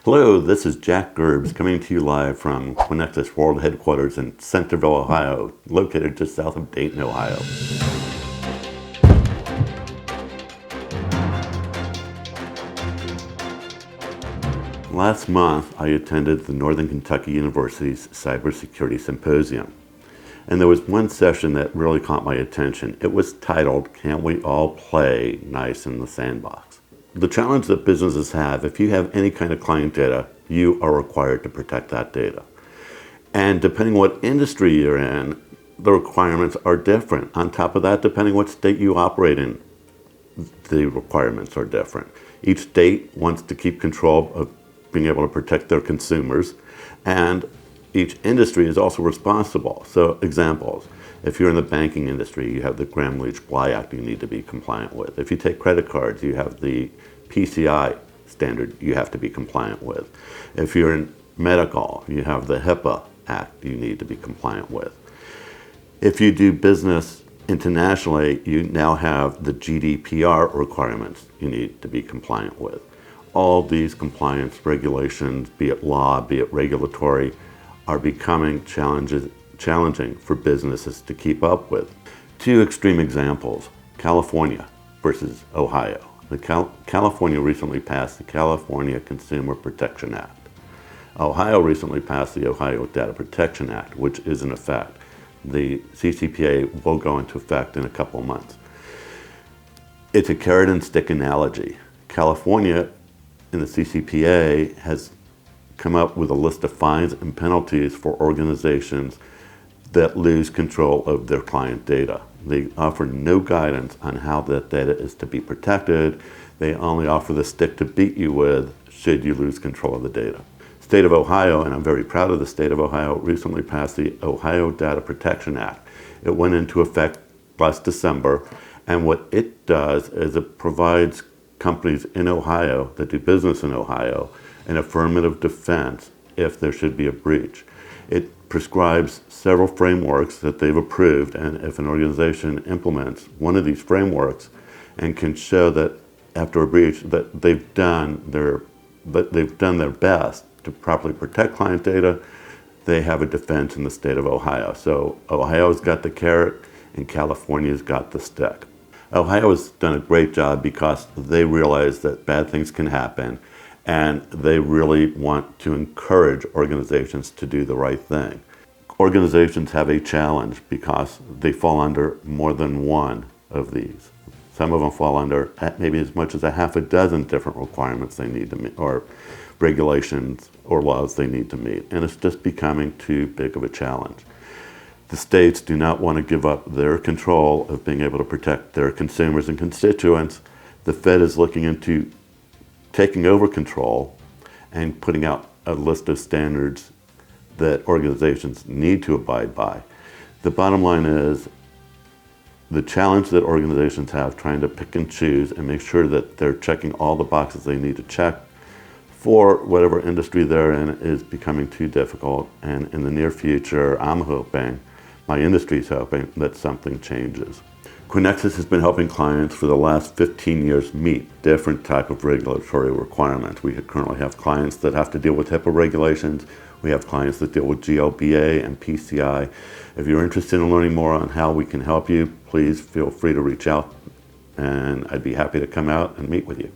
Hello, this is Jack Gerbs coming to you live from Quinexus World Headquarters in Centerville, Ohio, located just south of Dayton, Ohio. Last month, I attended the Northern Kentucky University's Cybersecurity Symposium. And there was one session that really caught my attention. It was titled, "Can't We All Play Nice in the Sandbox?" The challenge that businesses have, if you have any kind of client data, you are required to protect that data. And depending what industry you're in, the requirements are different. On top of that, depending what state you operate in, the requirements are different. Each state wants to keep control of being able to protect their consumers, and each industry is also responsible. So examples, if you're in the banking industry, you have the Gramm-Leach-Bly Act you need to be compliant with. If you take credit cards, you have the PCI standard you have to be compliant with. If you're in medical, you have the HIPAA Act you need to be compliant with. If you do business internationally, you now have the GDPR requirements you need to be compliant with. All these compliance regulations, be it law, be it regulatory, are becoming challenging for businesses to keep up with. Two extreme examples, California versus Ohio. California recently passed the California Consumer Protection Act. Ohio recently passed the Ohio Data Protection Act, which is in effect. The CCPA will go into effect in a couple of months. It's a carrot and stick analogy. California in the CCPA has come up with a list of fines and penalties for organizations that lose control of their client data. They offer no guidance on how that data is to be protected. They only offer the stick to beat you with should you lose control of the data. State of Ohio, and I'm very proud of the state of Ohio, recently passed the Ohio Data Protection Act. It went into effect last December, and what it does is it provides companies in Ohio that do business in Ohio an affirmative defense if there should be a breach. It prescribes several frameworks that they've approved, and if an organization implements one of these frameworks and can show that after a breach that they've done their best to properly protect client data, they have a defense in the state of Ohio. So Ohio's got the carrot and California's got the stick. Ohio has done a great job because they realize that bad things can happen, and they really want to encourage organizations to do the right thing. Organizations have a challenge because they fall under more than one of these. Some of them fall under maybe as much as a half a dozen different requirements they need to meet, or regulations or laws they need to meet, and it's just becoming too big of a challenge. The states do not want to give up their control of being able to protect their consumers and constituents. The Fed is looking into taking over control and putting out a list of standards that organizations need to abide by. The bottom line is the challenge that organizations have trying to pick and choose and make sure that they're checking all the boxes they need to check for whatever industry they're in is becoming too difficult. And in the near future, I'm hoping, my industry's hoping, that something changes. Quinexus has been helping clients for the last 15 years meet different type of regulatory requirements. We currently have clients that have to deal with HIPAA regulations. We have clients that deal with GLBA and PCI. If you're interested in learning more on how we can help you, please feel free to reach out, and I'd be happy to come out and meet with you.